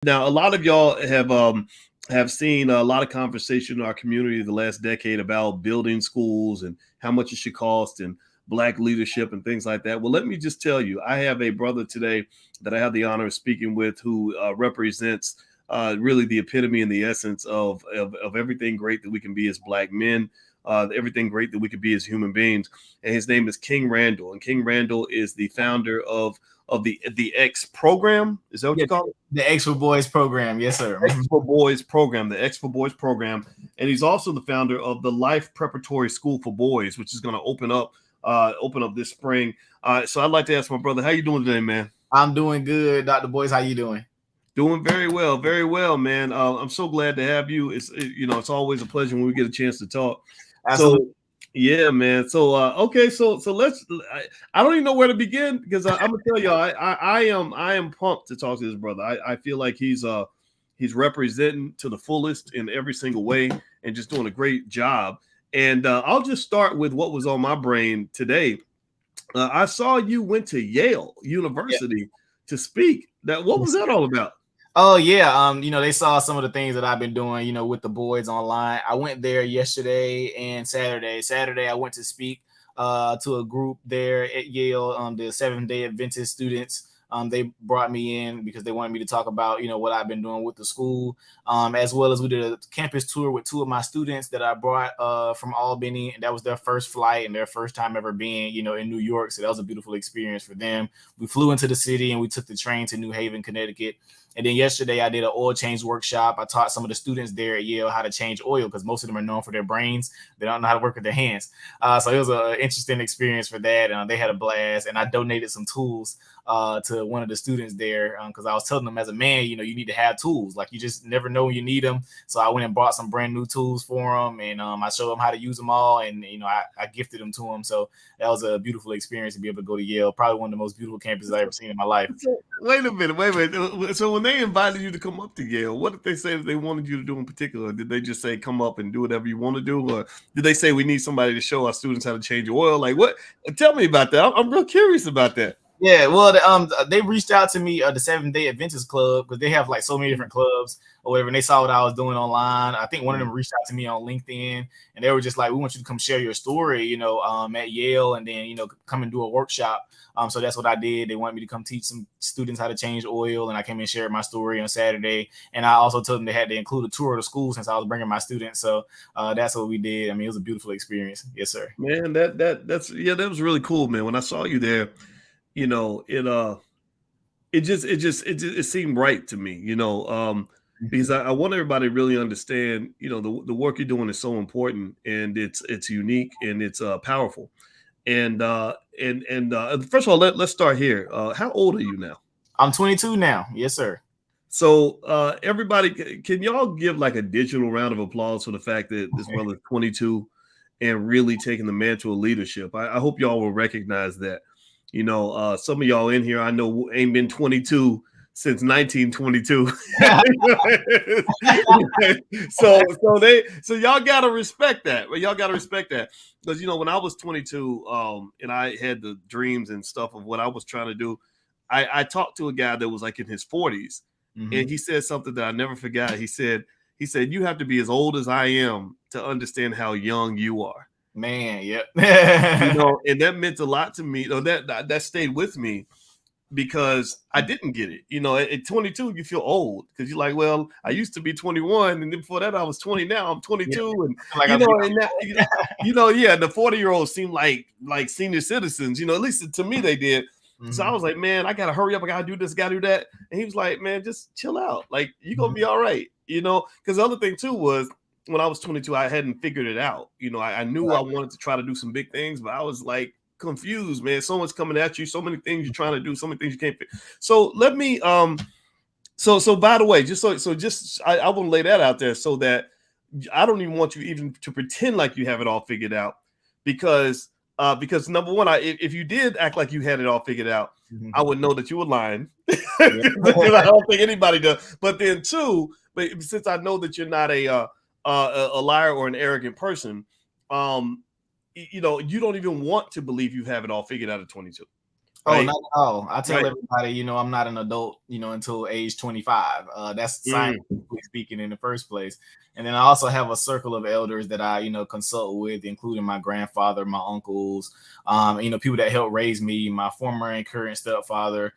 Now, a lot of y'all have seen a lot of conversation in our community the last decade about building schools and how much it should cost and black leadership and things like that. Well, let me just tell you, I have a brother today that I have the honor of speaking with who represents really the epitome and the essence of everything great that we can be as black men, everything great that we could be as human beings. And his name is King Randall. And King Randall is the founder of the X program. Is that what Yeah, you call it? the X for Boys program. Yes, sir. X for Boys program, the X for Boys program, and he's also the founder of the Life Preparatory School for Boys, which is going to open up this spring. So I'd like to ask my brother, how you doing today, man? I'm doing good, Dr. Boys. How you doing? Doing very well, man. I'm so glad to have you. It's always a pleasure when we get a chance to talk. Absolutely. So yeah, man. So okay, so let's. I don't even know where to begin because I'm gonna tell you, I am pumped to talk to this brother. I feel like he's representing to the fullest in every single way and just doing a great job. And I'll just start with what was on my brain today. I saw you went to Yale University to speak. What was that all about? Oh yeah, they saw some of the things that I've been doing, with the boys online. I went there yesterday and Saturday. Saturday I went to speak to a group there at Yale, the Seventh-day Adventist students. They brought me in because they wanted me to talk about, what I've been doing with the school, as well as we did a campus tour with two of my students that I brought from Albany, and that was their first flight and their first time ever being, in New York. So that was a beautiful experience for them. We flew into the city and we took the train to New Haven, Connecticut. And then yesterday I did an oil change workshop. I taught some of the students there at Yale how to change oil because most of them are known for their brains. They don't know how to work with their hands. So it was an interesting experience for that. They had a blast, and I donated some tools to one of the students there because I was telling them as a man, you need to have tools. Like you just never know when you need them. So I went and bought some brand new tools for them, and I showed them how to use them all, and I gifted them to them. So that was a beautiful experience to be able to go to Yale. Probably one of the most beautiful campuses I've ever seen in my life. So, wait a minute, wait. So when they invited you to come up to Yale, what did they say that they wanted you to do in particular? Did they just say come up and do whatever you want to do, or did they say we need somebody to show our students how to change oil? Like what? Tell me about that. I'm real curious about that. Yeah, well, they reached out to me, the Seventh-day Adventist Club, because they have like so many different clubs or whatever, and they saw what I was doing online. I think one of them reached out to me on LinkedIn, and they were just like, "We want you to come share your story, at Yale, and then come and do a workshop." So that's what I did. They wanted me to come teach some students how to change oil, and I came and shared my story on Saturday. And I also told them they had to include a tour of the school since I was bringing my students. So that's what we did. I mean, it was a beautiful experience. Yes, sir. Man, that was really cool, man. When I saw you there, it seemed right to me, because I want everybody to really understand, the work you're doing is so important and it's unique and it's powerful. And first of all, let's start here. How old are you now? I'm 22 now. Yes, sir. So everybody, can y'all give like a digital round of applause for the fact that this brother is 22 and really taking the mantle of leadership? I hope y'all will recognize that. Some of y'all in here I know ain't been 22 since 1922. so y'all gotta respect that. Y'all gotta respect that because when I was 22, and I had the dreams and stuff of what I was trying to do, I talked to a guy that was like in his 40s, and he said something that I never forgot. He said you have to be as old as I am to understand how young you are. Man, yep. And that meant a lot to me. That stayed with me because I didn't get it. At 22, you feel old because you're like, well, I used to be 21, and then before that, I was 20. Now I'm 22, and the 40-year-olds seem like senior citizens. At least to me they did. So I was like, man, I gotta hurry up. I gotta do this, gotta do that. And he was like, man, just chill out. Like you're gonna be all right. Because the other thing too was, when I was 22, I hadn't figured it out. I knew I wanted to try to do some big things, but I was like confused, man. So much coming at you, so many things you're trying to do, so many things you can't fit. So let me so by the way, just I want to lay that out there so that I don't even want you even to pretend like you have it all figured out because number one, if you did act like you had it all figured out, I would know that you were lying because I don't think anybody does. But then two, but since I know that you're not a liar or an arrogant person, you don't even want to believe you have it all figured out at 22. Oh, right? not at all. I tell Right. everybody, I'm not an adult, until age 25. That's Mm. scientifically speaking in the first place. And then I also have a circle of elders that I, consult with, including my grandfather, my uncles, people that helped raise me, my former and current stepfather,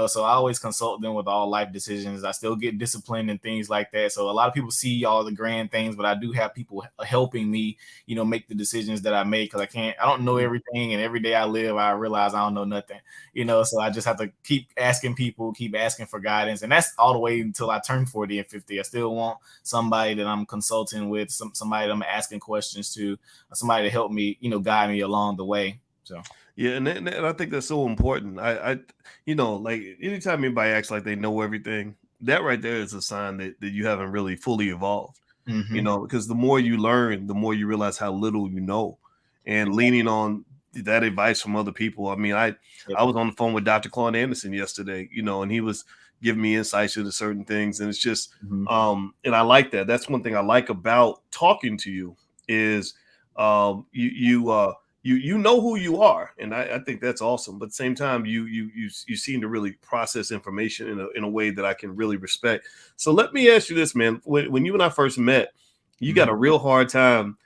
so I always consult them with all life decisions. I still get disciplined and things like that. So a lot of people see all the grand things, but I do have people helping me, make the decisions that I make, because I don't know everything. And every day I live, I realize I don't know nothing. So I just have to keep asking people, keep asking for guidance. And that's all the way until I turn 40 and 50. I still want somebody that I'm consulting with, somebody that I'm asking questions to, somebody to help me, guide me along the way. So Yeah, and I think that's so important. Like anytime anybody acts like they know everything, that right there is a sign that you haven't really fully evolved. Because the more you learn, the more you realize how little you know, and exactly. leaning on that advice from other people. I mean, I was on the phone with Dr. Claude Anderson yesterday, and he was giving me insights into certain things, and it's just, and I like that. That's one thing I like about talking to you is, you know who you are, and I think that's awesome. But at the same time, you seem to really process information in a way that I can really respect. So let me ask you this, man. When you and I first met, you got a real hard time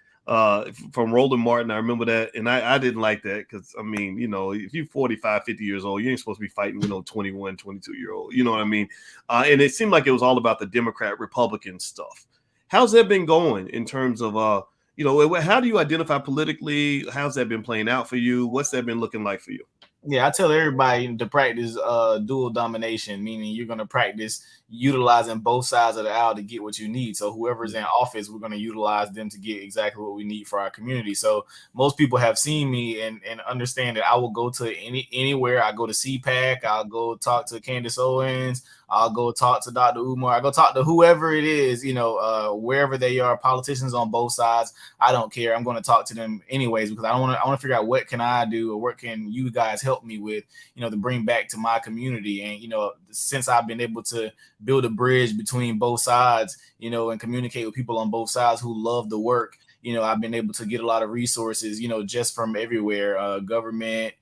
from Roland Martin. I remember that, and I didn't like that because, I mean, if you're 45, 50 years old, you ain't supposed to be fighting with no 21, 22-year-old. You know what I mean? And it seemed like it was all about the Democrat Republican stuff. How's that been going in terms of how do you identify politically? How's that been playing out for you? What's that been looking like for you? Yeah, I tell everybody to practice dual domination, meaning you're going to practice utilizing both sides of the aisle to get what you need. So whoever's in office, we're going to utilize them to get exactly what we need for our community. So most people have seen me and understand that I will go to anywhere. I go to CPAC, I'll go talk to Candace Owens, I'll go talk to Dr. Umar, I go talk to whoever it is, wherever they are, politicians on both sides. I don't care. I'm going to talk to them anyways, because I want to figure out what can I do, or what can you guys help me with, to bring back to my community. And, since I've been able to build a bridge between both sides, and communicate with people on both sides who love the work, I've been able to get a lot of resources, just from everywhere, government,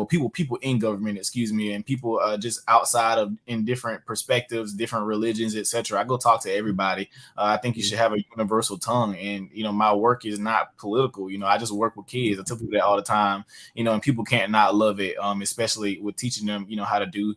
people in government, excuse me, and people just outside of, in different perspectives, different religions, etc. I go talk to everybody. I think you should have a universal tongue, and my work is not political. I just work with kids. I tell people that all the time. And people can't not love it, especially with teaching them, how to do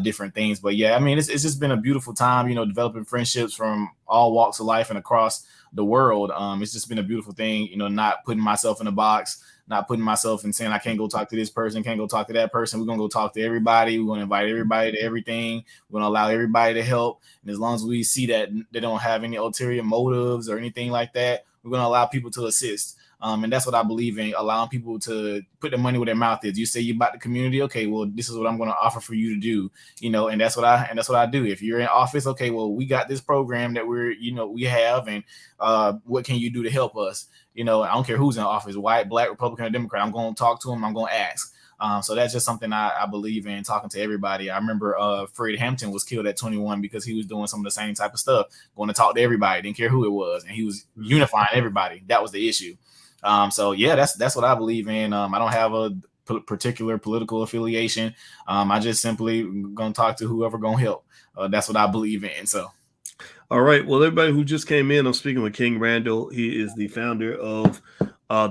different things. But yeah, I mean, it's just been a beautiful time, developing friendships from all walks of life and across the world. It's just been a beautiful thing, not putting myself in a box, not putting myself and saying I can't go talk to this person, can't go talk to that person. We're gonna go talk to everybody. We're gonna invite everybody to everything. We're gonna allow everybody to help. And as long as we see that they don't have any ulterior motives or anything like that, we're gonna allow people to assist. And that's what I believe in, allowing people to put their money where their mouth is. You say you about the community, okay, well, this is what I'm going to offer for you to do, and that's what I do. If you're in office, okay, well, we got this program that we have, and what can you do to help us? I don't care who's in office, white, black, Republican, or Democrat. I'm going to talk to them. I'm going to ask. So that's just something I believe in, talking to everybody. I remember Fred Hampton was killed at 21 because he was doing some of the same type of stuff, going to talk to everybody, didn't care who it was, and he was unifying everybody. That was the issue. So yeah, that's what I believe in. I don't have a particular political affiliation. I just simply gonna talk to whoever gonna help. That's what I believe in. So. All right. Well, everybody who just came in, I'm speaking with King Randall. He is the founder of I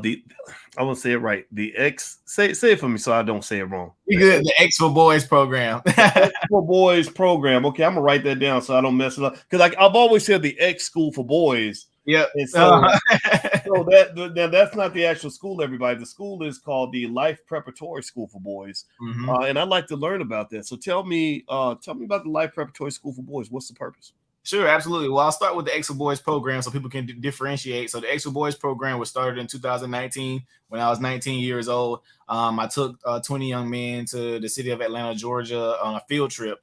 want to say it right. The X. Say it for me so I don't say it wrong. You good? The X for Boys program. X for Boys program. Okay, I'm gonna write that down so I don't mess it up. Because I've always said the X School for Boys. Yep. And so that's not the actual school, everybody. The school is called the Life Preparatory School for Boys. And I'd like to learn about that. So tell me about the Life Preparatory School for Boys. What's the purpose? Sure, absolutely. Well, I'll start with the X for Boys program so people can differentiate. So the X for Boys program was started in 2019 when I was 19 years old. I took 20 young men to the city of Atlanta, Georgia on a field trip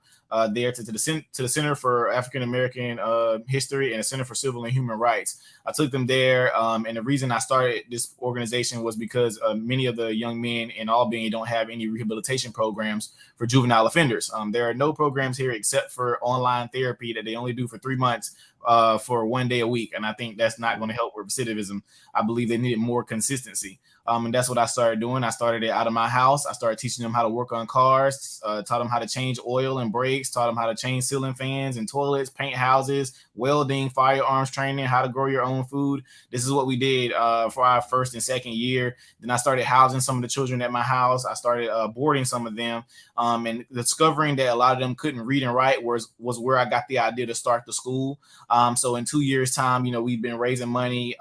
there to the Center for African American History and the Center for Civil and Human Rights. I took them there, and the reason I started this organization was because many of the young men in Albany don't have any rehabilitation programs for juvenile offenders. There are no programs here except for online therapy that they only do for 3 months for 1 day a week, and I think that's not going to help with recidivism. I believe they needed more consistency. And that's what I started doing. I started it out of my house. I started teaching them how to work on cars, taught them how to change oil and brakes, taught them how to change ceiling fans and toilets, paint houses, welding, firearms training, how to grow your own food. This is what we did for our first and second year. Then I started housing some of the children at my house. I started boarding some of them, and discovering that a lot of them couldn't read and write was where I got the idea to start the school. So in 2 years' time, we've been raising money.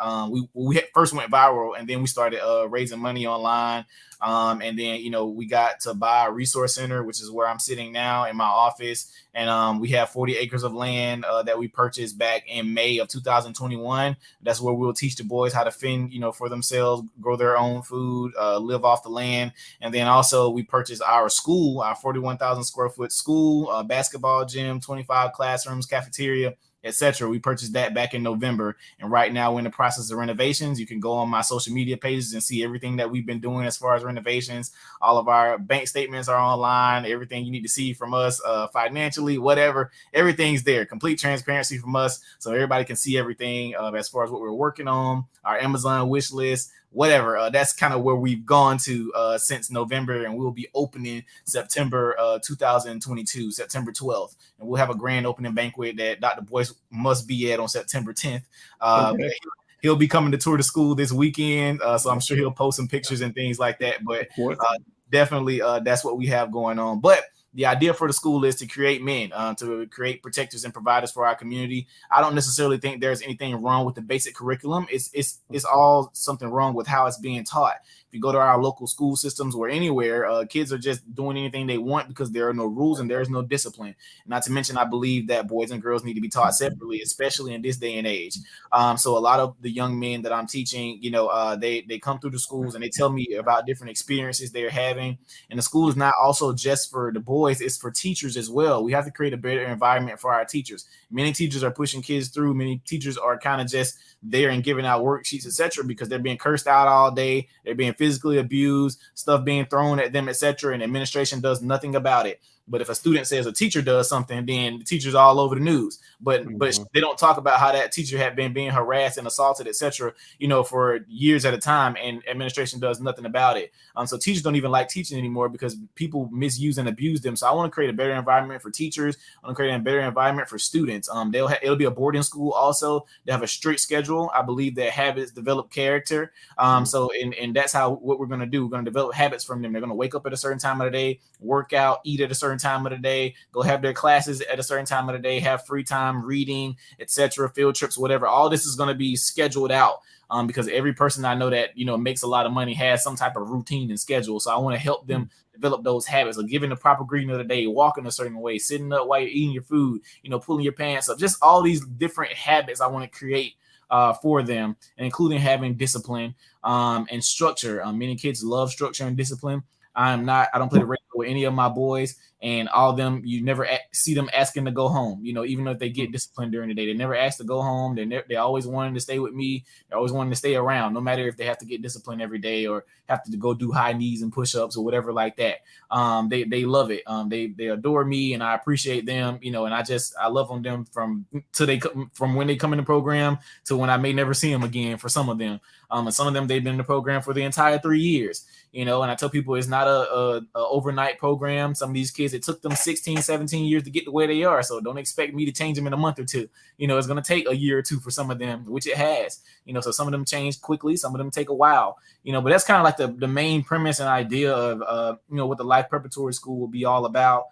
We first went viral, and then we started raising money online. And then, we got to buy a resource center, which is where I'm sitting now in my office. And we have 40 acres of land that we purchased back in May of 2021. That's where we'll teach the boys how to fend, for themselves, grow their own food, live off the land. And then also we purchased our school, our 41,000 square foot school, basketball gym, 25 classrooms, cafeteria, etc. We purchased that back in November, and right now we're in the process of renovations. You can go on my social media pages and see everything that we've been doing as far as renovations. All of our bank statements are online. Everything you need to see from us financially, whatever, everything's there. Complete transparency from us, so everybody can see everything as far as what we're working on, our Amazon wish list, whatever. That's kind of where we've gone to since November, and we'll be opening September 2022, September 12th. And we'll have a grand opening banquet that Dr. Boyce must be at on September 10th. Okay. He'll be coming to tour the school this weekend, so I'm sure he'll post some pictures and things like that. But definitely that's what we have going on. But the idea for the school is to create men, to create protectors and providers for our community. I don't necessarily think there's anything wrong with the basic curriculum. It's all something wrong with how it's being taught. If you go to our local school systems or anywhere, kids are just doing anything they want because there are no rules and there is no discipline. Not to mention, I believe that boys and girls need to be taught separately, especially in this day and age. So a lot of the young men that I'm teaching, they come through the schools and they tell me about different experiences they're having. And the school is not also just for the boys, it's for teachers as well. We have to create a better environment for our teachers. Many teachers are pushing kids through. Many teachers are kind of just there and giving out worksheets, etc., because they're being cursed out all day. They're being physically abused, stuff being thrown at them, etc., and administration does nothing about it. But if a student says a teacher does something, then the teacher's all over the news. But they don't talk about how that teacher had been being harassed and assaulted, etc., for years at a time, and administration does nothing about it. So teachers don't even like teaching anymore because people misuse and abuse them. So I want to create a better environment for teachers. I want to create a better environment for students. It'll be a boarding school also. They have a strict schedule. I believe that habits develop character. So that's what we're going to do. We're going to develop habits from them. They're going to wake up at a certain time of the day, work out, eat at a certain time of the day, go have their classes at a certain time of the day, have free time, reading, etc., field trips, whatever. All this is going to be scheduled out because every person I know that makes a lot of money has some type of routine and schedule. So I want to help them develop those habits of giving the proper greeting of the day, walking a certain way, sitting up while you're eating your food, pulling your pants up, just all these different habits I want to create for them, and including having discipline and structure. Many kids love structure and discipline. I don't play the radio with any of my boys, and all of them, you never see them asking to go home. Even if they get disciplined during the day, they never ask to go home. They always wanting to stay with me. They're always wanting to stay around, no matter if they have to get disciplined every day or have to go do high knees and push-ups or whatever like that. They love it. They adore me, and I appreciate them. And I love on them from when they come in the program to when I may never see them again. For some of them, and some of them they've been in the program for the entire 3 years. And I tell people it's not a overnight program. Some of these kids, it took them 16, 17 years to get to where they are. So don't expect me to change them in a month or two. It's going to take a year or two for some of them, which it has. So some of them change quickly. Some of them take a while. But that's kind of like the main premise and idea of, what the Life Preparatory School will be all about.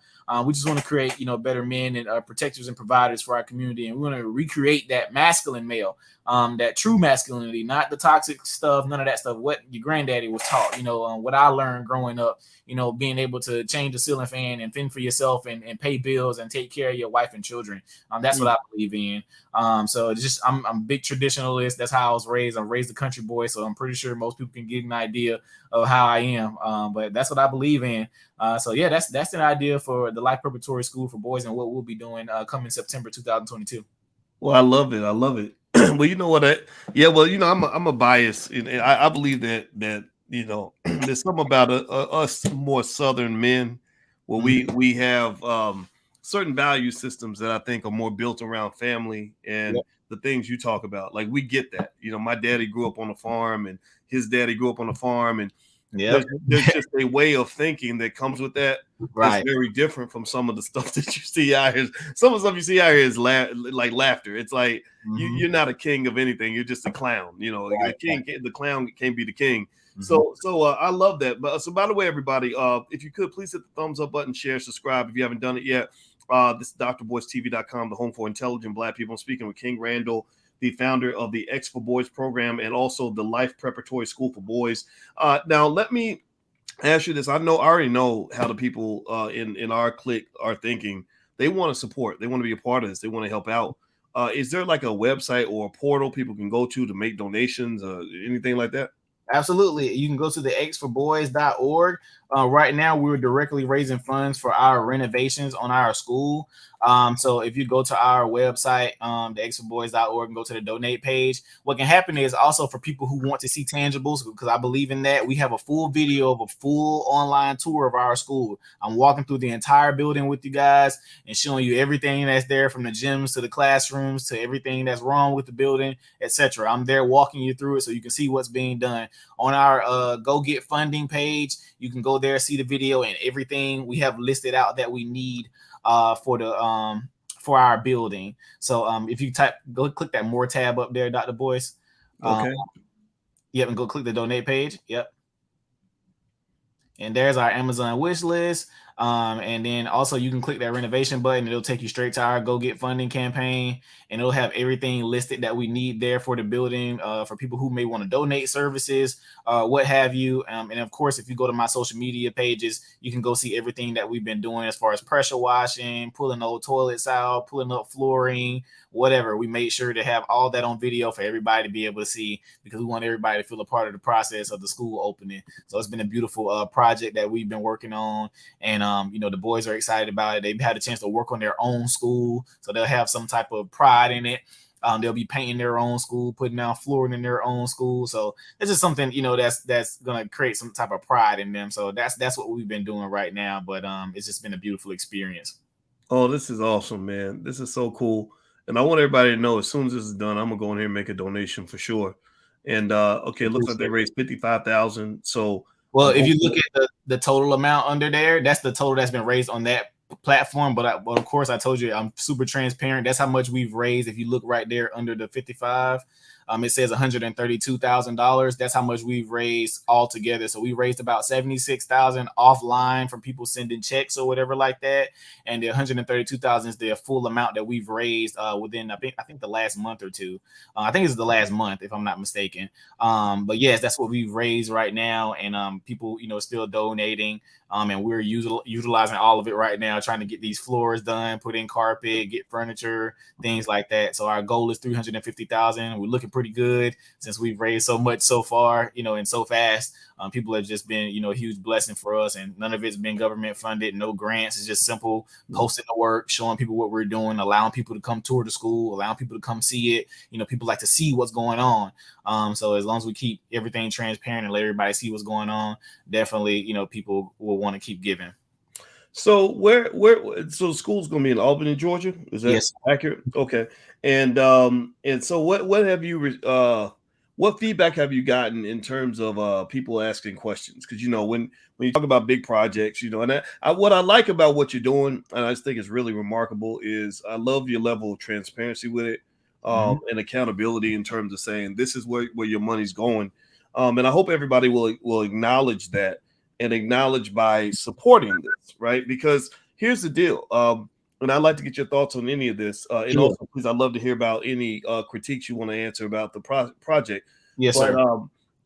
We just want to create, better men and protectors and providers for our community. And we want to recreate that masculine male, that true masculinity, not the toxic stuff, none of that stuff, what your granddaddy was taught, what I learned growing up, being able to change the ceiling fan and fend for yourself and pay bills and take care of your wife and children. That's what I believe in. So it's just, I'm a big traditionalist. That's how I was raised. I'm raised a country boy. So I'm pretty sure most people can get an idea of how I am. But that's what I believe in. So yeah, that's an idea for the Life Preparatory School for boys and what we'll be doing coming September 2022. Well, I love it. I love it. Well, you know what? I'm a bias, and I believe that there's something about us more Southern men where we have certain value systems that I think are more built around family and the things you talk about. Like we get that. You know, my daddy grew up on a farm and his daddy grew up on a farm, and there's just a way of thinking that comes with that. That's very different from some of the stuff that you see out here. Some of the stuff you see out here is like laughter. It's like you're not a king of anything. You're just a clown. You know, the clown can't be the king. So I love that. But so by the way, everybody, if you could please hit the thumbs up button, share, subscribe if you haven't done it yet. This is drboystv.com, the home for intelligent Black people. I'm speaking with King Randall, the founder of the X for Boys program and also the Life Preparatory School for Boys. Now, let me ask you this. I already know how the people in our clique are thinking. They want to support. They want to be a part of this. They want to help out. Is there like a website or a portal people can go to make donations or anything like that? Absolutely. You can go to the xforboys.org. Right now, we're directly raising funds for our renovations on our school. So if you go to our website, the xforboys.org, and go to the donate page, what can happen is also for people who want to see tangibles, because I believe in that, we have a full video of a full online tour of our school. I'm walking through the entire building with you guys and showing you everything that's there, from the gyms to the classrooms to everything that's wrong with the building, etc. I'm there walking you through it so you can see what's being done. On our Go Get Funding page, you can go there, see the video and everything we have listed out that we need for our building. So if you go click that more tab up there, Dr. Boyce. Okay. Yep, and go click the donate page. Yep. And there's our Amazon wish list. And then also you can click that renovation button. It'll take you straight to our Go Get Funding campaign, and it'll have everything listed that we need there for the building, for people who may want to donate services, what have you. And of course, if you go to my social media pages, you can go see everything that we've been doing as far as pressure washing, pulling old toilets out, pulling up flooring, whatever. We made sure to have all that on video for everybody to be able to see, because we want everybody to feel a part of the process of the school opening. So it's been a beautiful project that we've been working on. And the boys are excited about it. They've had a chance to work on their own school, so they'll have some type of pride in it. They'll be painting their own school, putting down flooring in their own school. So it's just something, that's gonna create some type of pride in them. So that's what we've been doing right now. But it's just been a beautiful experience. Oh, this is awesome, man. This is so cool. And I want everybody to know, as soon as this is done, I'm gonna go in here and make a donation for sure. And okay, it looks like they raised $55,000. So well, if you look at the total amount under there, that's the total that's been raised on that platform. But of course, I told you I'm super transparent. That's how much we've raised. If you look right there under the 55, it says $132,000. That's how much we've raised all together. So we raised about $76,000 offline from people sending checks or whatever like that, and the $132,000 is the full amount that we've raised within I think the last month or two. I think it's the last month, if I'm not mistaken. But yes, that's what we've raised right now, and people still donating. And we're utilizing all of it right now, trying to get these floors done, put in carpet, get furniture, things like that. So our goal is $350,000. We're looking pretty good since we've raised so much so far, and so fast. People have just been, a huge blessing for us, and none of it's been government funded, no grants. It's just simple posting the work, showing people what we're doing, allowing people to come tour the school, allowing people to come see it. People like to see what's going on. So as long as we keep everything transparent and let everybody see what's going on, definitely, people will want to keep giving. So so school's gonna be in Albany, Georgia? Is that accurate? Okay. And so what have you what feedback have you gotten in terms of people asking questions? Because when you talk about big projects, and what I like about what you're doing, and I just think it's really remarkable, is I love your level of transparency with it, and accountability in terms of saying this is where your money's going. And I hope everybody will acknowledge that, and acknowledge by supporting this, right? Because here's the deal. And I'd like to get your thoughts on any of this. And also, please, I'd love to hear about any critiques you want to answer about the project. Yes, sir.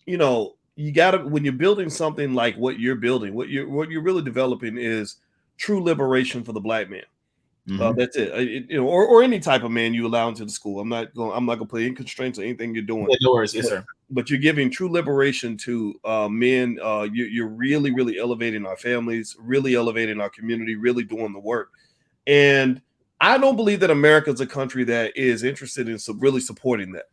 You gotta, when you're building something like what you're building, what you're really developing is true liberation for the Black man. That's it. Or any type of man you allow into the school. I'm not gonna put any constraints on anything you're doing. Yes, sir. But you're giving true liberation to men. You're really, really elevating our families, really elevating our community, really doing the work. And I don't believe that America is a country that is interested in really supporting that.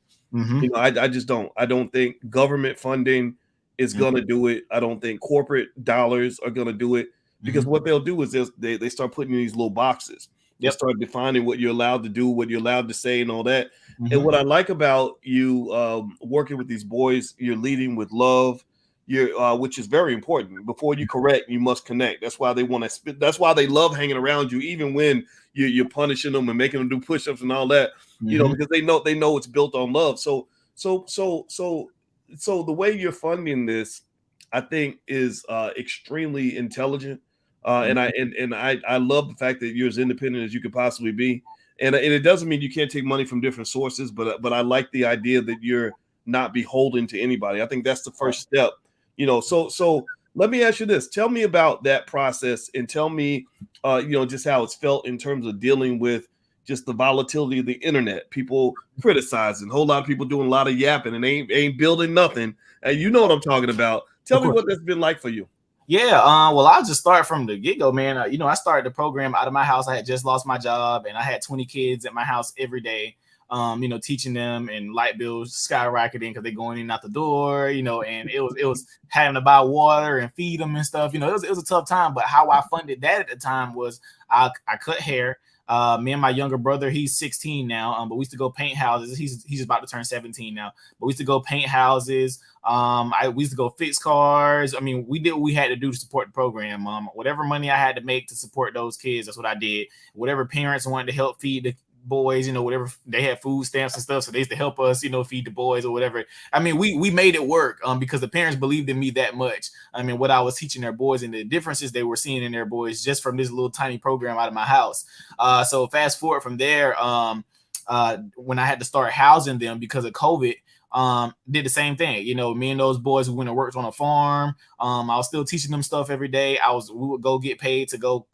I just don't. I don't think government funding is going to do it. I don't think corporate dollars are going to do it, because what they'll do is they start putting in these little boxes. and start defining what you're allowed to do, what you're allowed to say, and all that. And Mhm. what I like about you working with these boys, you're leading with love. Which is very important. Before you correct, you must connect. That's why they want to spit. That's why they love hanging around you, even when you're punishing them and making them do push-ups and all that. Mhm. Because they know it's built on love. So the way you're funding this, I think, is extremely intelligent. And Mhm. I love the fact that you're as independent as you could possibly be. And it doesn't mean you can't take money from different sources, but I like the idea that you're not beholden to anybody. I think that's the first step. So let me ask you this. Tell me about that process, and tell me just how it's felt in terms of dealing with just the volatility of the internet. People criticizing, a whole lot of people doing a lot of yapping and ain't building nothing. And you know what I'm talking about. Tell Of me course. what that's been like for you. Yeah, well, I'll just start from the get-go, man. I started the program out of my house. I had just lost my job, and I had 20 kids at my house every day. Teaching them, and light bills skyrocketing because they're going in and out the door. And it was having to buy water and feed them and stuff. It was a tough time. But how I funded that at the time was I cut hair. Me and my younger brother, he's 16 now, but we used to go paint houses. He's about to turn 17 now, but we used to go paint houses. We used to go fix cars. I mean, we did what we had to do to support the program. Whatever money I had to make to support those kids, that's what I did. Whatever parents wanted to help feed the boys, whatever, they had food stamps and stuff, so they used to help us, feed the boys or whatever. I mean, we made it work because the parents believed in me that much. I mean, what I was teaching their boys and the differences they were seeing in their boys just from this little tiny program out of my house. So fast forward from there, when I had to start housing them because of COVID, did the same thing. Me and those boys who went and worked on a farm. I was still teaching them stuff every day. We would go get paid to go,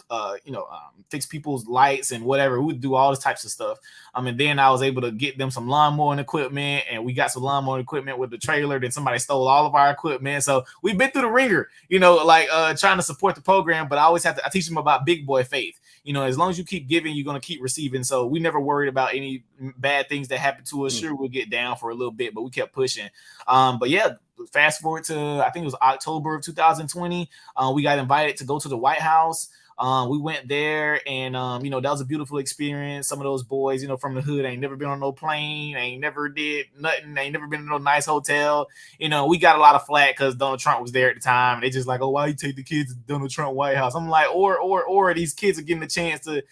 fix people's lights and whatever. We would do all this types of stuff. And then I was able to get them some lawnmowing equipment, and we got some lawnmowing equipment with the trailer. Then somebody stole all of our equipment. So we've been through the ringer, trying to support the program. But I teach them about big boy faith. As long as you keep giving, you're going to keep receiving. So we never worried about any bad things that happen to us. Sure, we'll get down for a little bit, but we kept pushing. But yeah, fast forward to, I think it was October of 2020. We got invited to go to the White House. We went there, and that was a beautiful experience. Some of those boys, from the hood, ain't never been on no plane, ain't never did nothing, ain't never been in no nice hotel. We got a lot of flack because Donald Trump was there at the time, and they just like, oh, why you take the kids to Donald Trump White House? I'm like, or these kids are getting a chance to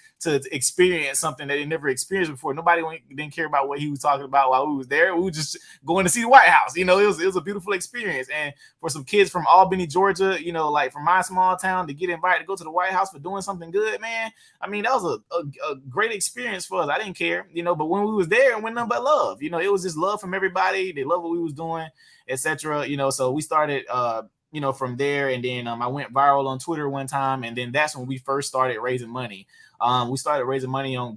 experience something that they never experienced before. Nobody didn't care about what he was talking about while we was there. We were just going to see the White House. It was a beautiful experience. And for some kids from Albany, Georgia, like from my small town, to get invited to go to the White House for doing something good, man. I mean, that was a great experience for us. I didn't care, but when we was there, it went nothing but love. It was just love from everybody. They loved what we was doing, etc. So we started from there, and then I went viral on Twitter one time, and then that's when we first started raising money. We started raising money on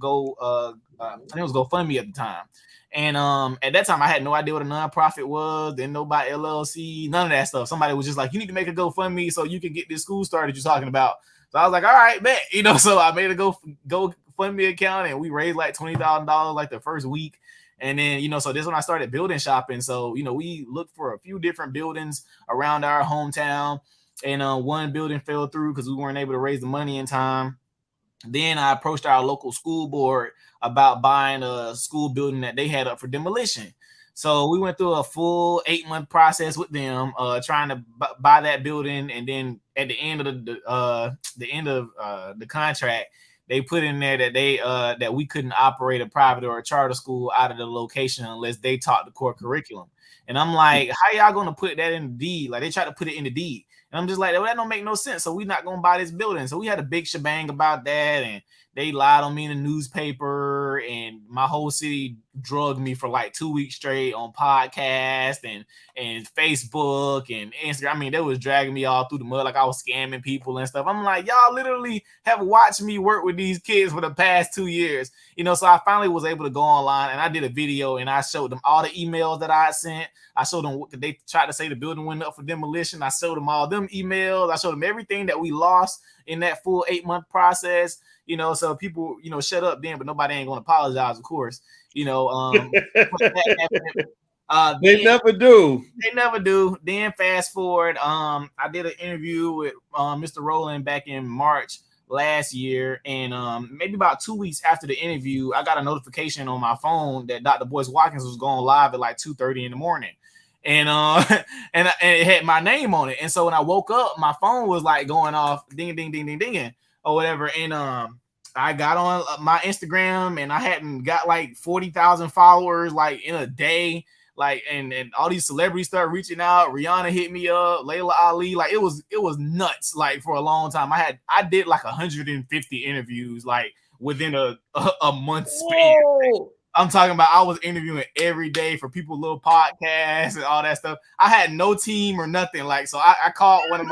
I think it was GoFundMe at the time. And at that time, I had no idea what a nonprofit was. Didn't know about LLC, none of that stuff. Somebody was just like, you need to make a GoFundMe so you can get this school started you're talking about. So I was like, all right, bet. So I made a GoFundMe account, and we raised like $20,000 like the first week. And then, so this is when I started building shopping. So, we looked for a few different buildings around our hometown, and one building fell through because we weren't able to raise the money in time. Then I approached our local school board about buying a school building that they had up for demolition. So we went through a full 8-month process with them, trying to buy that building. And then at the end of the contract, they put in there that that we couldn't operate a private or a charter school out of the location unless they taught the core curriculum. And I'm like, how y'all gonna put that in the deed? Like, they try to put it in the deed. And I'm just like, well, that don't make no sense. So we're not going to buy this building. So we had a big shebang about that. And they lied on me in the newspaper. And my whole city drugged me for like 2 weeks straight on podcast and Facebook and Instagram. I mean, they was dragging me all through the mud like I was scamming people and stuff. I'm like, y'all literally have watched me work with these kids for the past 2 years. So I finally was able to go online, and I did a video, and I showed them all the emails that I had sent. I showed them what they tried to say the building went up for demolition. I showed them all them emails. I showed them everything that we lost in that full 8-month process. So people, shut up then, but nobody ain't going to apologize, of course. They never do. They never do. Then fast forward, I did an interview with Mr. Rowland back in March last year, and maybe about 2 weeks after the interview, I got a notification on my phone that Dr. Boyce Watkins was going live at like 2:30 in the morning, and and it had my name on it. And so when I woke up, my phone was like going off, ding, ding, ding, ding, ding, or whatever. And I got on my Instagram, and I hadn't got like 40,000 followers like in a day. Like, and all these celebrities started reaching out. Rihanna hit me up, Layla Ali. Like, it was nuts. Like, for a long time, I did like 150 interviews like within a month span. Whoa. I'm talking about I was interviewing every day for people, little podcasts and all that stuff. I had no team or nothing. Like, so I called one of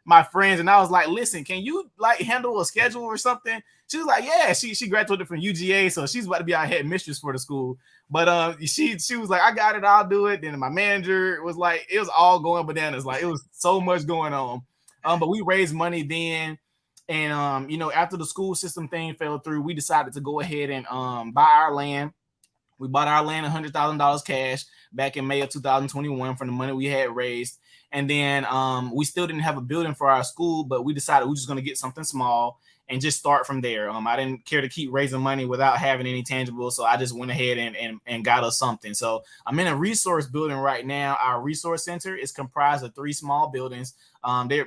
my friends, and I was like, listen, can you like handle a schedule or something? She was like, yeah, she graduated from UGA, so she's about to be our head mistress for the school. But she was like, I got it, I'll do it. Then my manager was like, it was all going bananas. Like, it was so much going on. But we raised money then. And after the school system thing fell through, we decided to go ahead and buy our land. We bought our land $100,000 cash back in May of 2021 from the money we had raised. And then we still didn't have a building for our school, but we decided we were just going to get something small and just start from there. I didn't care to keep raising money without having any tangible, so I just went ahead and got us something. So I'm in a resource building right now. Our resource center is comprised of 3 small buildings. They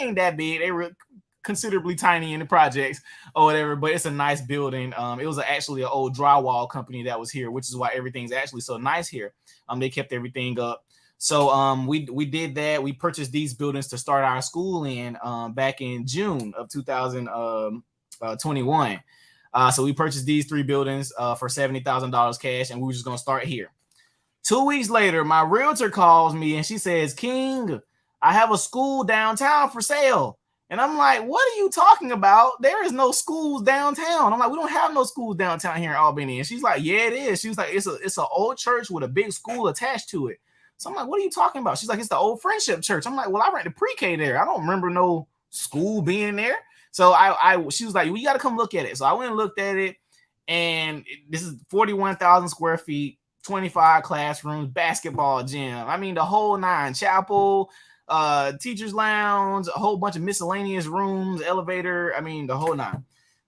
ain't that big. They were considerably tiny in the projects or whatever, but it's a nice building. It was actually an old drywall company that was here, which is why everything's actually so nice here. They kept everything up. So we did that. We purchased these buildings to start our school in back in June of 2021. So we purchased these 3 buildings for $70,000 cash, and we were just going to start here. 2 weeks later, my realtor calls me and she says, King, I have a school downtown for sale. And I'm like, what are you talking about? There is no schools downtown. I'm like, we don't have no schools downtown here in Albany. And she's like, yeah, it is. She was like, it's an old church with a big school attached to it. So I'm like, what are you talking about? She's like, it's the Old Friendship Church. I'm like, well, I ran the pre-K there. I don't remember no school being there. So she was like, we got to come look at it. So I went and looked at it, and this is 41,000 square feet, 25 classrooms, basketball gym. I mean, the whole 9, chapel, teacher's lounge, a whole bunch of miscellaneous rooms, elevator. I mean, the whole 9.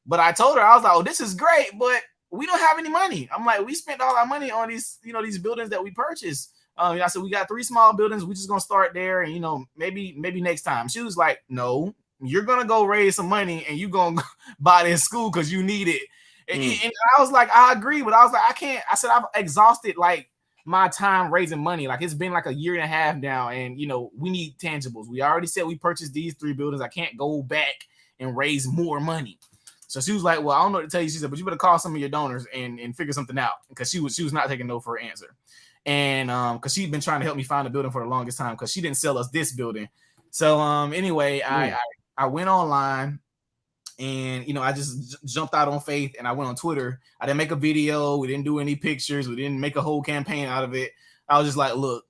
But I told her, I was like, oh, this is great, but we don't have any money. I'm like, we spent all our money on these buildings that we purchased. I said, we got 3 small buildings. We're just going to start there. And, maybe next time. She was like, no, you're going to go raise some money and you're going to buy this school because you need it. And I was like, I agree. But I was like, I can't. I said, I've exhausted like my time raising money. Like, it's been like a year and a half now. And, we need tangibles. We already said we purchased these 3 buildings. I can't go back and raise more money. So she was like, well, I don't know what to tell you. She said, but you better call some of your donors and figure something out, because she was not taking no for an answer. And because she'd been trying to help me find a building for the longest time, because she didn't sell us this building. So anyway, I went online, and I just jumped out on faith, and I went on Twitter. I didn't make a video. We didn't do any pictures. We didn't make a whole campaign out of it. I was just like, look,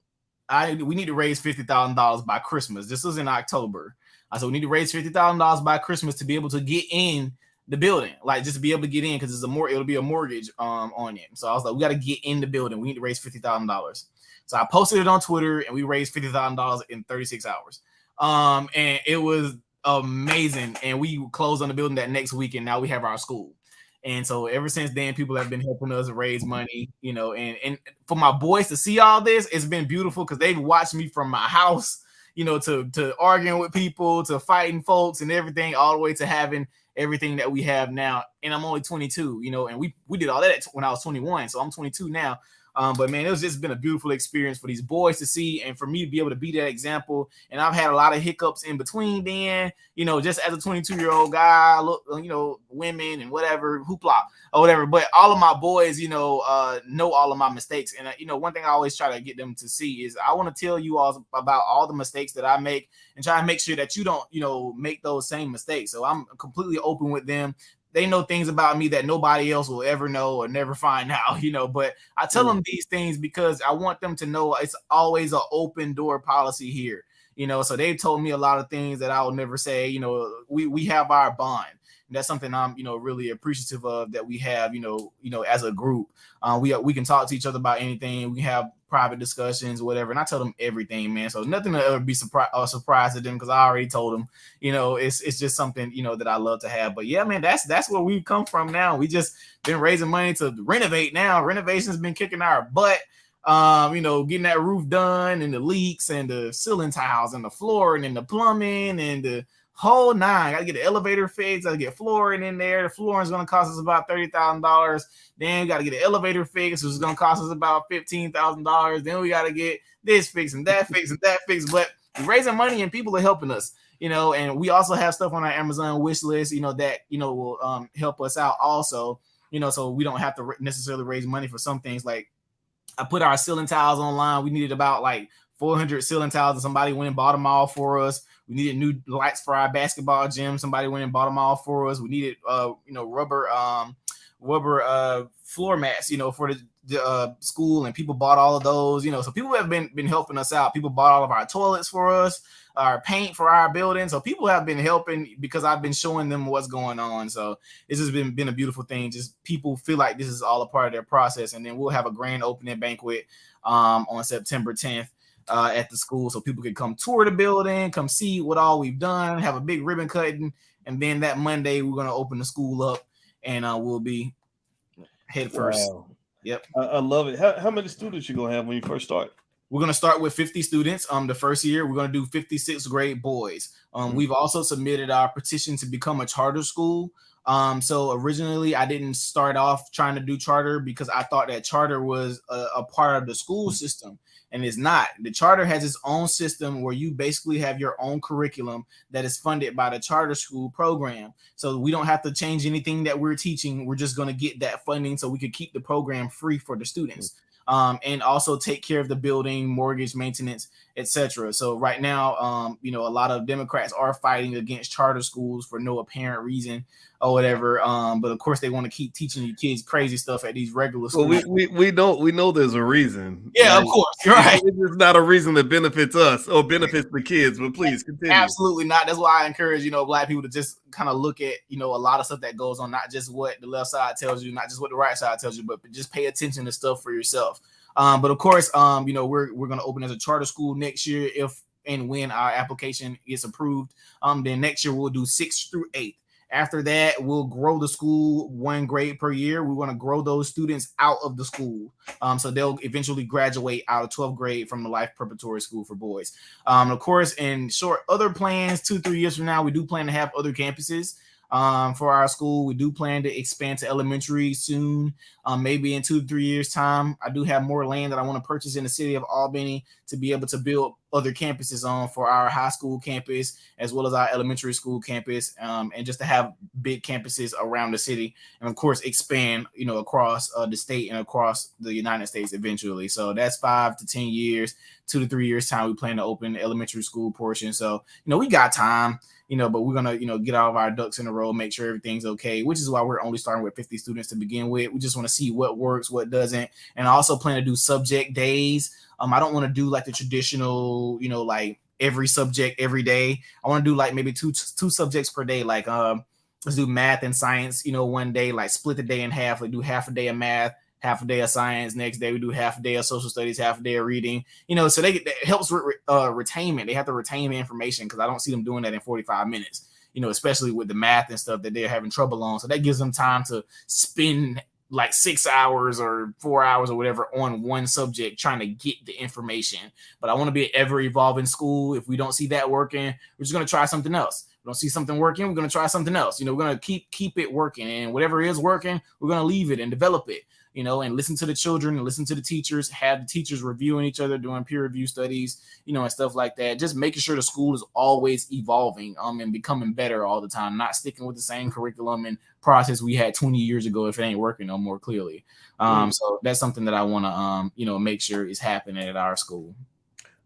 we need to raise $50,000 by Christmas. This was in October. I said, we need to raise $50,000 by Christmas to be able to get in the building, like just to be able to get in, because it'll be a mortgage on it. So I was like, we got to get in the building. We need to raise $50,000. So I posted it on Twitter, and we raised $50,000 in 36 hours. And it was amazing. And we closed on the building that next week, and now we have our school. And so ever since then, people have been helping us raise money, and for my boys to see all this, it's been beautiful, because they've watched me from my house, to arguing with people, to fighting folks and everything, all the way to having everything that we have now. And I'm only 22, and we did all that when I was 21. So I'm 22 now. But man, it's just been a beautiful experience for these boys to see, and for me to be able to be that example. And I've had a lot of hiccups in between then, just as a 22-year-old guy, look, women and whatever, hoopla or whatever. But all of my boys, know all of my mistakes. And, one thing I always try to get them to see is I want to tell you all about all the mistakes that I make, and try to make sure that you don't, make those same mistakes. So I'm completely open with them. They know things about me that nobody else will ever know or never find out, but I tell them these things because I want them to know it's always an open door policy here, so they've told me a lot of things that I will never say. We have our bond. And that's something I'm, really appreciative of, that we have, as a group. We can talk to each other about anything. We have private discussions, whatever. And I tell them everything, man. So nothing to ever be surprised to them, because I already told them, it's just something, that I love to have. But yeah, man, that's where we've come from now. We just been raising money to renovate now. Renovation's been kicking our butt. Getting that roof done, and the leaks, and the ceiling tiles, and the flooring, and the plumbing, and the whole nine. Gotta get the elevator fixed. Gotta get flooring in there. The flooring is gonna cost us about $30,000. Then we gotta get the elevator fixed, which is gonna cost us about $15,000. Then we gotta get this fixed and that fixed and that fixed. But we're raising money, and people are helping us. And we also have stuff on our Amazon wish list, that will help us out also. So we don't have to necessarily raise money for some things. Like, I put our ceiling tiles online. We needed about like 400 ceiling tiles, and somebody went and bought them all for us. We needed new lights for our basketball gym. Somebody went and bought them all for us. We needed, rubber floor mats, for the school, and people bought all of those. So people have been helping us out. People bought all of our toilets for us, our paint for our building. So people have been helping because I've been showing them what's going on. So this has been a beautiful thing. Just people feel like this is all a part of their process. And then we'll have a grand opening banquet on September 10th. At the school, so people can come tour the building, come see what all we've done, have a big ribbon cutting, and then that Monday we're gonna open the school up, and we'll be head first. Wow. Yep, I love it. How many students you gonna have when you first start? We're gonna start with 50 students. The first year we're gonna do 56th grade boys. We've also submitted our petition to become a charter school. So originally I didn't start off trying to do charter because I thought that charter was a part of the school system. And it's not. The charter has its own system where you basically have your own curriculum that is funded by the charter school program. So we don't have to change anything that we're teaching. We're just going to get that funding so we could keep the program free for the students. And also take care of the building, mortgage, maintenance, etc. So right now, a lot of Democrats are fighting against charter schools for no apparent reason or whatever. But of course, they want to keep teaching you kids crazy stuff at these regular schools. Well, we know there's a reason. Yeah, of course, you're right. It's not a reason that benefits us or benefits the kids. But please continue. Absolutely not. That's why I encourage Black people to just kind of look at a lot of stuff that goes on, not just what the left side tells you, not just what the right side tells you, but just pay attention to stuff for yourself. But of course, we're going to open as a charter school next year if and when our application is approved. Then next year we'll do 6th through 8th. After that, we'll grow the school 1 grade per year. We want to grow those students out of the school. So they'll eventually graduate out of 12th grade from the Life Preparatory School for boys. Of course, in short, other plans, 2-3 years from now, we do plan to have other campuses. For our school, we do plan to expand to elementary soon, maybe in 2 to 3 years time. I do have more land that I want to purchase in the city of Albany to be able to build other campuses on for our high school campus as well as our elementary school campus, and just to have big campuses around the city, and of course expand across the state and across the United States eventually. So that's 5 to 10 years, 2 to 3 years time we plan to open the elementary school portion. So we got time, but we're gonna get all of our ducks in a row, make sure everything's okay, which is why we're only starting with 50 students to begin with. We just want to see what works, what doesn't. And I also plan to do subject days. I don't want to do like the traditional, like every subject every day. I want to do like maybe two subjects per day. Like let's do math and science, one day, like split the day in half. We do half a day of math, half a day of science. Next day we do half a day of social studies, half a day of reading. So that helps with retainment. They have to retain the information because I don't see them doing that in 45 minutes. Especially with the math and stuff that they're having trouble on. So that gives them time to spend like 6 hours or 4 hours or whatever on one subject trying to get the information. But I want to be an ever evolving school. If we don't see that working, we're just going to try something else. If we don't see something working, we're going to try something else. We're going to keep it working, and whatever is working, we're going to leave it and develop it. And listen to the children and listen to the teachers, have the teachers reviewing each other, doing peer review studies, and stuff like that. Just making sure the school is always evolving and becoming better all the time, not sticking with the same curriculum and process we had 20 years ago if it ain't working no more clearly. So that's something that I want to, make sure is happening at our school.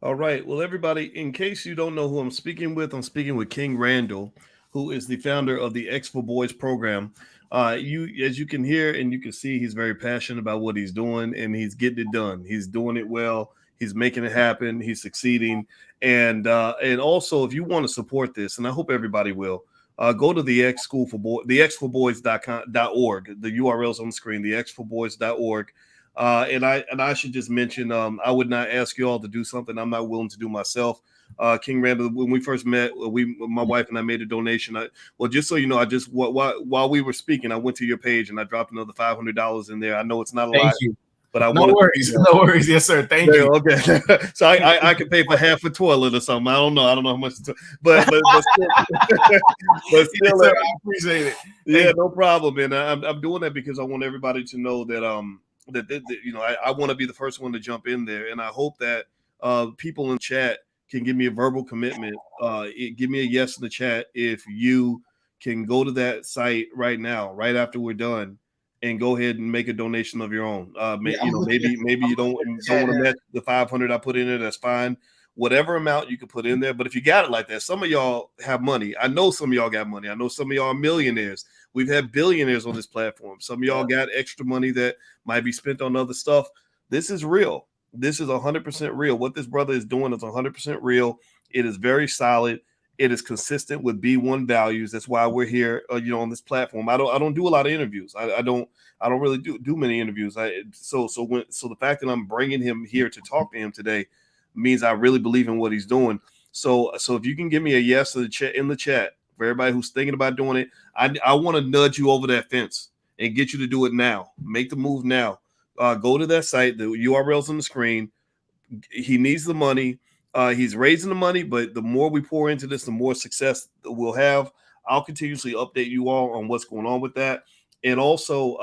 All right. Well, everybody, in case you don't know who I'm speaking with King Randall, who is the founder of the X for Boys program. As you can hear and you can see, he's very passionate about what he's doing, and he's getting it done. He's doing it well. He's making it happen. He's succeeding. And also, if you want to support this, and I hope everybody will, go to the the xforboys.org. The URL's on the screen, the xforboys.org. And I should just mention, I would not ask you all to do something I'm not willing to do myself. King Randall, when we first met, my wife and I made a donation. Well, just so you know, I just while we were speaking, I went to your page and I dropped another $500 in there. I know it's not a lot. Thank you. But I no worries, no worries. Yes, sir. Thank you. Okay, so I could pay for half a toilet or something. I don't know how much, but still, but still, yes, sir, I appreciate it. Yeah, no problem, man. I'm doing that because I want everybody to know that that you know I want to be the first one to jump in there, and I hope that people in chat can give me a verbal commitment. Give me a yes in the chat if you can go to that site right now, right after we're done, and go ahead and make a donation of your own. Maybe you don't want to match the 500 I put in there. That's fine. Whatever amount you can put in there. But if you got it like that, some of y'all have money. I know some of y'all got money. I know some of y'all are millionaires. We've had billionaires on this platform. Some of y'all got extra money that might be spent on other stuff. This is real. This is 100% real. What this brother is doing is 100% real. It is very solid. It is consistent with B1 values. That's why we're here, on this platform. I don't do a lot of interviews. I don't really do many interviews. So the fact that I'm bringing him here to talk to him today means I really believe in what he's doing. So if you can give me a yes in the chat for everybody who's thinking about doing it, I want to nudge you over that fence and get you to do it now. Make the move now. Go to that site. The URL's on the screen. He needs the money. He's raising the money, but the more we pour into this, the more success we'll have. I'll continuously update you all on what's going on with that. And also,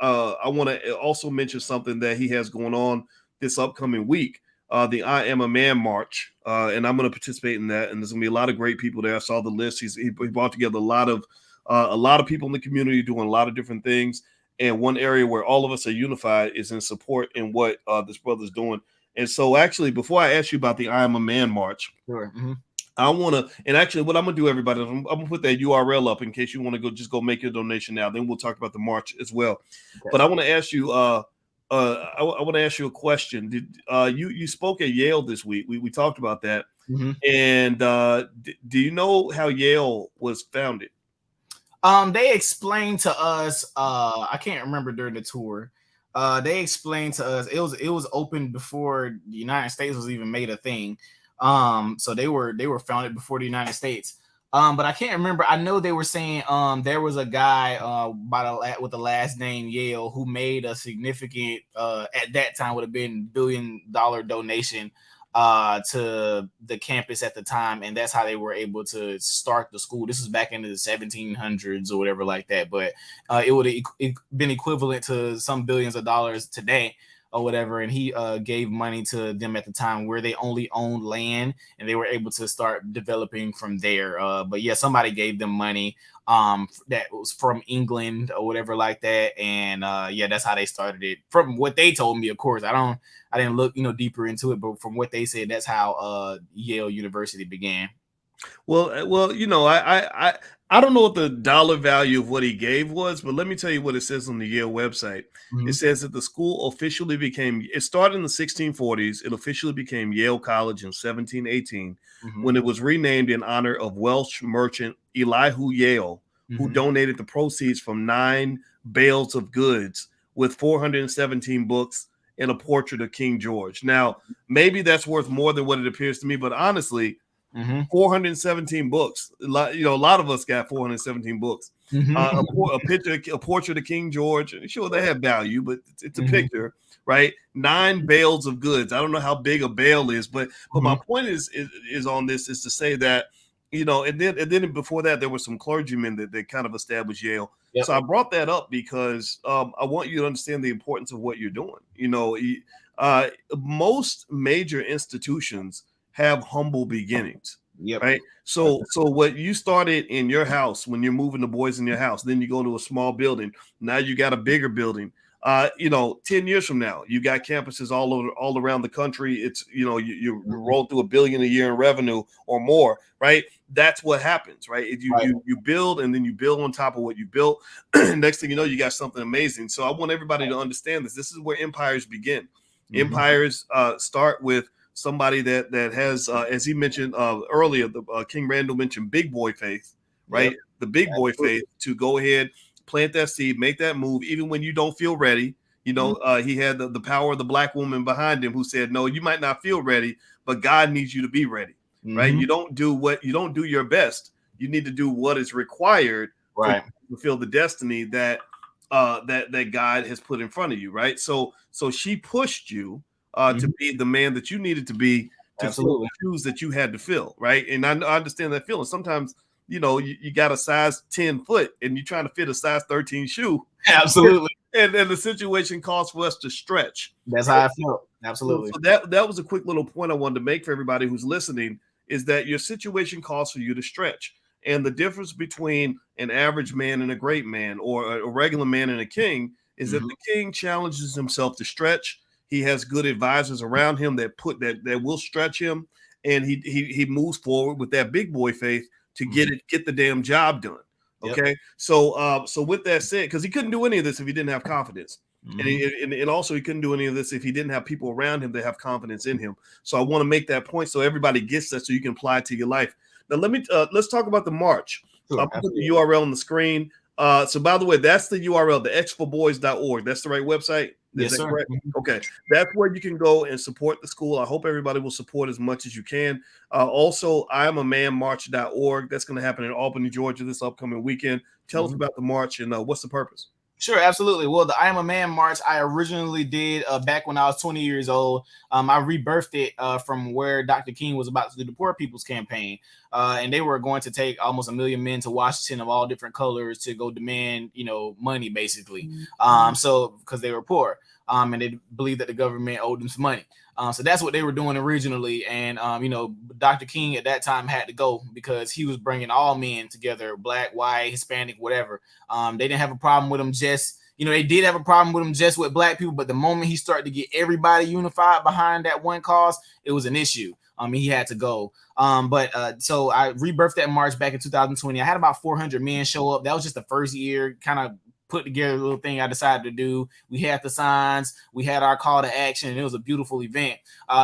I want to also mention something that he has going on this upcoming week, the I Am a Man March. And I'm going to participate in that. And there's going to be a lot of great people there. I saw the list. He brought together a lot of people in the community doing a lot of different things. And one area where all of us are unified is in support in what this brother's doing. And so actually, before I ask you about the I Am a Man March, sure. Mm-hmm. I want to, and actually what I'm going to do, everybody, I'm going to put that URL up in case you want to go make your donation now. Then we'll talk about the march as well. Okay. But I want to ask you, I want to ask you a question. Did you spoke at Yale this week? We talked about that. Mm-hmm. And do you know how Yale was founded? They explained to us, I can't remember during the tour. They explained to us it was open before the United States was even made a thing. So they were founded before the United States. But I can't remember. I know they were saying there was a guy with the last name Yale who made a significant at that time would have been $1 billion donation to the campus at the time, and that's how they were able to start the school. This was back into the 1700s or whatever like that, but it would have been equivalent to some billions of dollars today or whatever, and he gave money to them at the time where they only owned land, and they were able to start developing from there. But yeah, somebody gave them money that was from England or whatever like that, and yeah, that's how they started it. From what they told me, of course, I didn't look deeper into it, but from what they said, that's how Yale University began. Well, I don't know what the dollar value of what he gave was, but let me tell you what it says on the Yale website. Mm-hmm. It says that the school officially it started in the 1640s. It officially became Yale College in 1718 when it was renamed in honor of Welsh merchant Elihu Yale, who donated the proceeds from 9 bales of goods with 417 books and a portrait of King George. Now, maybe that's worth more than what it appears to me, but honestly, 417 books. A lot of us got 417 books. A portrait of King George. Sure, they have value, but it's a picture, right? 9 bales of goods. I don't know how big a bale is, but my point is on this is to say that and then before that there were some clergymen that kind of established Yale. Yep. So I brought that up because I want you to understand the importance of what you're doing. Most major institutions have humble beginnings. Yep. Right. So what you started in your house when you're moving the boys in your house, then you go to a small building. Now you got a bigger building. 10 years from now, you got campuses all around the country. It's you roll through $1 billion a year in revenue or more, right? That's what happens, right? You build and then you build on top of what you built. Next thing you know, you got something amazing. So I want everybody to understand this. This is where empires begin. Empires start with somebody that has, as he mentioned earlier, the King Randall mentioned big boy faith, right? Yep. The big boy faith to go ahead, plant that seed, make that move, even when you don't feel ready. He had the power of the black woman behind him who said, no, you might not feel ready, but God needs you to be ready, right? You don't do your best. You need to do what is required for you to fulfill the destiny that God has put in front of you, right? So she pushed you to be the man that you needed to be, to fill the shoes that you had to fill, right? And I understand that feeling. Sometimes, you got a size 10 foot and you're trying to fit a size 13 shoe. Absolutely. And the situation calls for us to stretch. That's how I felt. Absolutely. So that was a quick little point I wanted to make for everybody who's listening, is that your situation calls for you to stretch. And the difference between an average man and a great man, or a regular man and a king, is that the king challenges himself to stretch. He has good advisors around him that will stretch him, and he moves forward with that big boy faith to get the damn job done. Okay. Yep. So with that said, because he couldn't do any of this if he didn't have confidence. And also he couldn't do any of this if he didn't have people around him that have confidence in him. So I want to make that point so everybody gets that, so you can apply it to your life. Now let's talk about the march. Sure, I'll put the URL on the screen. So by the way, that's the URL, the xforboys.org. That's the right website. Is that correct? Okay. That's where you can go and support the school. I hope everybody will support as much as you can. Also, IamAManMarch.org. That's going to happen in Albany, Georgia this upcoming weekend. Tell us about the march and what's the purpose? Sure, absolutely. Well, the I Am a Man March, I originally did back when I was 20 years old. I rebirthed it from where Dr. King was about to do the Poor People's Campaign. And they were going to take almost 1 million men to Washington of all different colors to go demand, money, basically. So because they were poor. And they believed that the government owed them some money. So that's what they were doing originally. And, Dr. King at that time had to go because he was bringing all men together, black, white, Hispanic, whatever. They didn't have a problem with him they did have a problem with him just with black people. But the moment he started to get everybody unified behind that one cause, it was an issue. He had to go. So I rebirthed that march back in 2020. I had about 400 men show up. That was just the first year, kind of put together a little thing I decided to do. We had the signs, we had our call to action, and it was a beautiful event.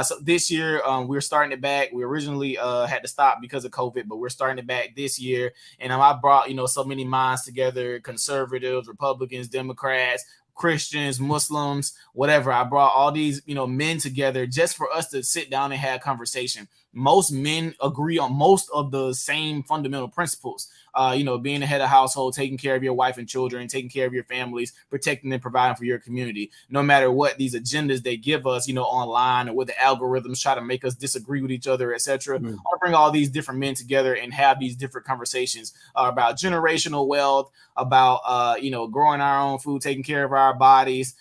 So this year, we're starting it back. We originally had to stop because of COVID, but we're starting it back this year. And I brought, so many minds together, conservatives, Republicans, Democrats, Christians, Muslims, whatever. I brought all these, men together just for us to sit down and have a conversation. Most men agree on most of the same fundamental principles. Being the head of household, taking care of your wife and children, taking care of your families, protecting and providing for your community. No matter what these agendas they give us, online, or what the algorithms try to make us disagree with each other, etc. I'll bring all these different men together and have these different conversations about generational wealth, about growing our own food, taking care of our bodies,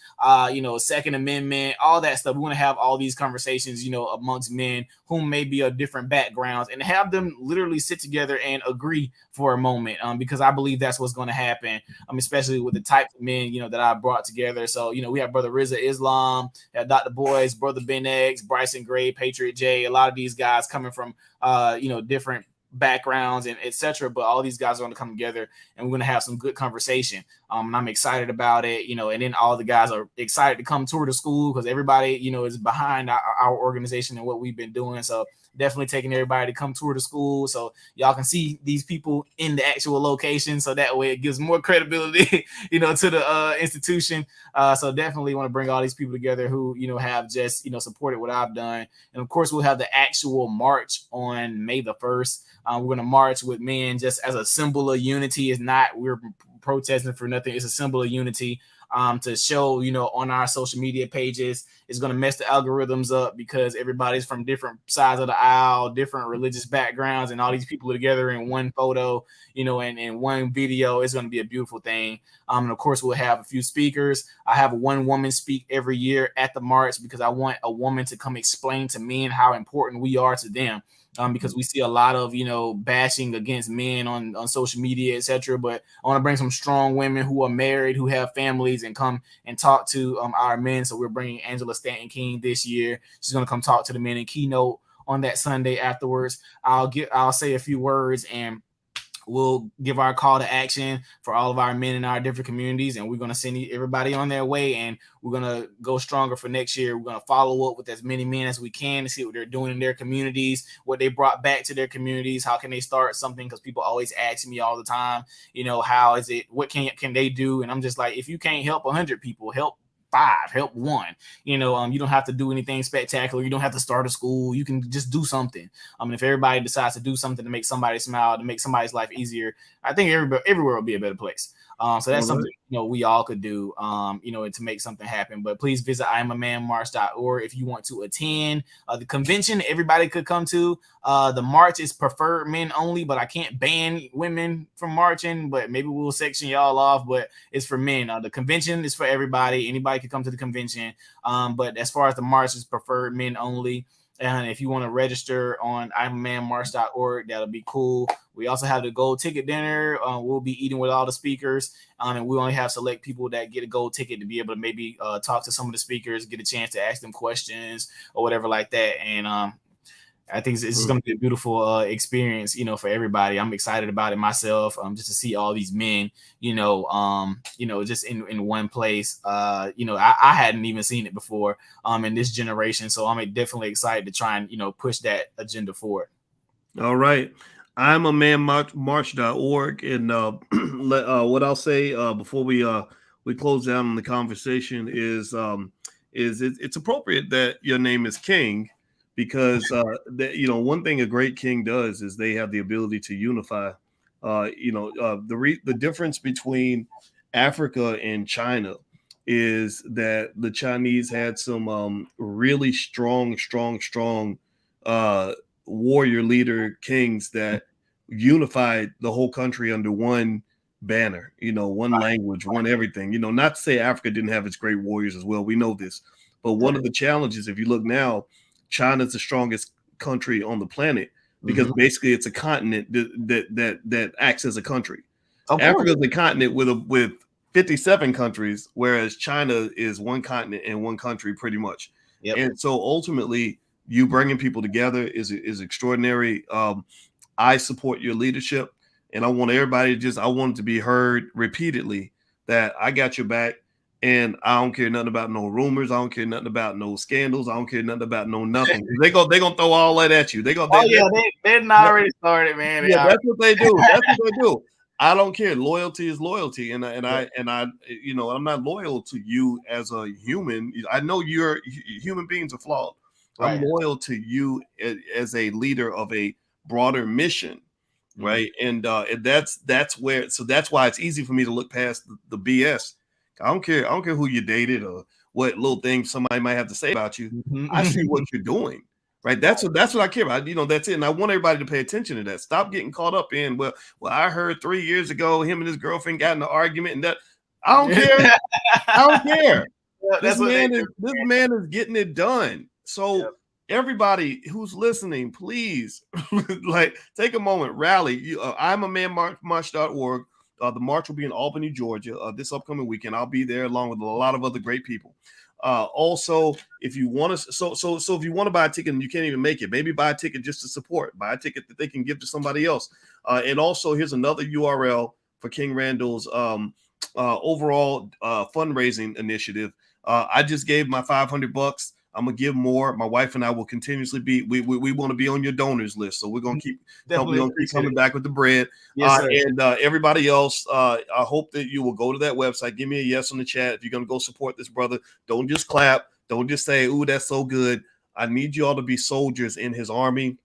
Second Amendment, all that stuff. We want to have all these conversations, amongst men who may be of different backgrounds, and have them literally sit together and agree for a moment, because I believe that's what's going to happen, especially with the type of men, that I brought together. So, we have Brother Rizza Islam, Dr. Boyce, Brother Ben X, Bryson Gray, Patriot J, a lot of these guys coming from, different backgrounds and etc. But all these guys are going to come together and we're going to have some good conversation. And I'm excited about it, and then all the guys are excited to come tour the school because everybody, is behind our organization and what we've been doing. So definitely taking everybody to come tour the school so y'all can see these people in the actual location. So that way it gives more credibility, to the institution. So definitely want to bring all these people together who, have just, supported what I've done. And of course, we'll have the actual march on May the 1st. We're going to march with men just as a symbol of unity. It's not we're protesting for nothing. It's a symbol of unity. To show, on our social media pages. It's going to mess the algorithms up because everybody's from different sides of the aisle, different religious backgrounds, and all these people are together in one photo, and in one video. It's going to be a beautiful thing. And of course, we'll have a few speakers. I have one woman speak every year at the march because I want a woman to come explain to men how important we are to them. Because we see a lot of, bashing against men on social media, etc. But I want to bring some strong women who are married, who have families, and come and talk to our men. So we're bringing Angela Stanton King this year. She's going to come talk to the men and keynote on that Sunday afterwards. I'll say a few words and we'll give our call to action for all of our men in our different communities, and we're going to send everybody on their way, and we're going to go stronger for next year. We're going to follow up with as many men as we can to see what they're doing in their communities, what they brought back to their communities, how can they start something, because people always ask me all the time, how is it, what can they do? And I'm just like, if you can't help 100 people, help 5, help 1. You don't have to do anything spectacular. You don't have to start a school. You can just do something. If everybody decides to do something to make somebody smile, to make somebody's life easier, I think everywhere will be a better place. So that's something we all could do, to make something happen. But please visit iamamanmarch.org if you want to attend the convention. Everybody could come to. The march is preferred men only, but I can't ban women from marching. But maybe we'll section y'all off. But it's for men. The convention is for everybody. Anybody could come to the convention. But as far as the march is preferred men only. And if you want to register on iamamanmarch.org, that'll be cool. We also have the gold ticket dinner. We'll be eating with all the speakers. And we only have select people that get a gold ticket to be able to maybe talk to some of the speakers, get a chance to ask them questions or whatever like that. And I think it's going to be a beautiful experience, for everybody. I'm excited about it myself, just to see all these men, just in one place. I hadn't even seen it before in this generation. So I'm definitely excited to try and, push that agenda forward. All right. I'm a manmarch.org. And what I'll say before we close down on the conversation is it's appropriate that your name is King. Because one thing a great king does is they have the ability to unify. The difference between Africa and China is that the Chinese had some really strong warrior leader kings that unified the whole country under one banner. One language, one everything. Not to say Africa didn't have its great warriors as well. We know this, but one of the challenges, if you look now, China's the strongest country on the planet because basically it's a continent that acts as a country. Africa is a continent with 57 countries, whereas China is one continent and one country pretty much. Yep. And so ultimately, you bringing people together is extraordinary. I support your leadership, and I want everybody I want it to be heard repeatedly that I got your back. And I don't care nothing about no rumors. I don't care nothing about no scandals. I don't care nothing about no nothing. They gonna throw all that at you. They're already started, man. Yeah, that's what they do. That's what they do. I don't care. Loyalty is loyalty, and I I'm not loyal to you as a human. I know human beings are flawed. Right. I'm loyal to you as a leader of a broader mission, right? And that's why it's easy for me to look past the BS. I don't care who you dated or what little things somebody might have to say about you. I see what you're doing, right? That's what I care about. That's it. And I want everybody to pay attention to that. Stop getting caught up in, well, I heard 3 years ago him and his girlfriend got in an argument, and that I don't care. I don't care. This man is getting it done. So everybody who's listening, please take a moment, rally. I'm a manmarch.org. The march will be in Albany, Georgia, this upcoming weekend. I'll be there along with a lot of other great people. Also, if you want to, so if you want to buy a ticket and you can't even make it, maybe buy a ticket just to support. Buy a ticket that they can give to somebody else. And also, here's another URL for King Randall's overall fundraising initiative. I just gave my $500. I'm gonna give more. My wife and I will continuously be. We want to be on your donors list, so we're gonna keep coming back with the bread. Yes, and everybody else, I hope that you will go to that website. Give me a yes on the chat if you're gonna go support this brother. Don't just clap. Don't just say, "Ooh, that's so good." I need you all to be soldiers in his army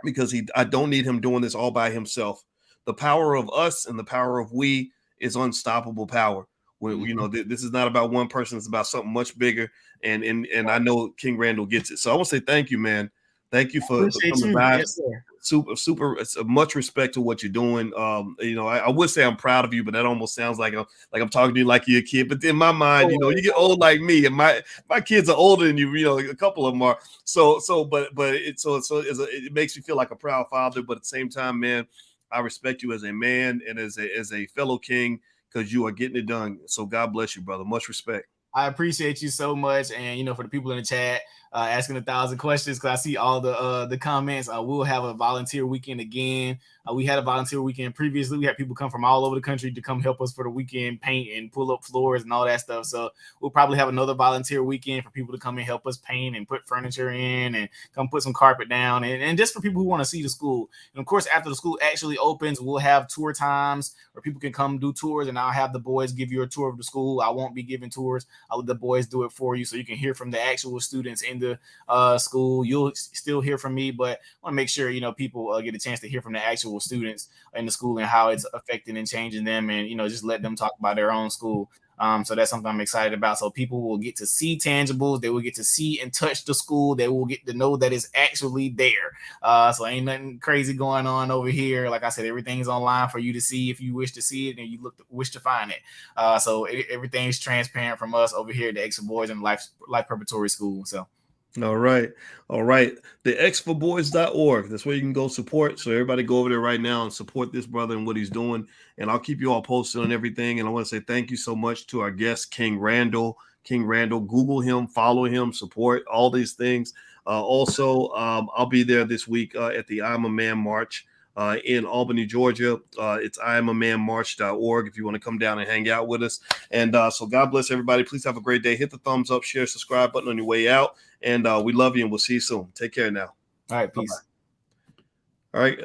because I don't need him doing this all by himself. The power of us and the power of we is unstoppable power. This is not about one person. It's about something much bigger. And I know King Randall gets it. So I want to say thank you, man. Thank you for coming by. Yes, super. Much respect to what you're doing. I would say I'm proud of you, but that almost sounds like I'm talking to you like you're a kid. But in my mind, you get old like me, and my kids are older than you. A couple of them are. It makes me feel like a proud father. But at the same time, man, I respect you as a man and as a fellow king because you are getting it done. So God bless you, brother. Much respect. I appreciate you so much. And, for the people in the chat asking 1,000 questions, because I see all the comments, we'll have a volunteer weekend again We had a volunteer weekend previously. We had people come from all over the country to come help us for the weekend, paint and pull up floors and all that stuff. So we'll probably have another volunteer weekend for people to come and help us paint and put furniture in and come put some carpet down, and just for people who want to see the school. And of course, after the school actually opens, we'll have tour times where people can come do tours, and I'll have the boys give you a tour of the school. I won't be giving tours. I'll let the boys do it for you so you can hear from the actual students in the school. You'll still hear from me, but I want to make sure, people get a chance to hear from the actual students in the school and how it's affecting and changing them, and, just let them talk about their own school. So that's something I'm excited about. So people will get to see tangibles. They will get to see and touch the school. They will get to know that it's actually there. So ain't nothing crazy going on over here. Like I said, everything's online for you to see if you wish to see it and you wish to find it. So everything's transparent from us over here at the Extra Boys and Life Preparatory School. So. All right. The xforboys.org. That's where you can go support. So everybody go over there right now and support this brother and what he's doing. And I'll keep you all posted on everything. And I want to say thank you so much to our guest, King Randall. Google him, follow him, support all these things. Also, I'll be there this week at the I'm a Man March in Albany, Georgia. It's IamAManMarch.org if you want to come down and hang out with us. And so God bless everybody. Please have a great day. Hit the thumbs up, share, subscribe button on your way out. And we love you, and we'll see you soon. Take care now. All right, peace. Bye-bye. All right.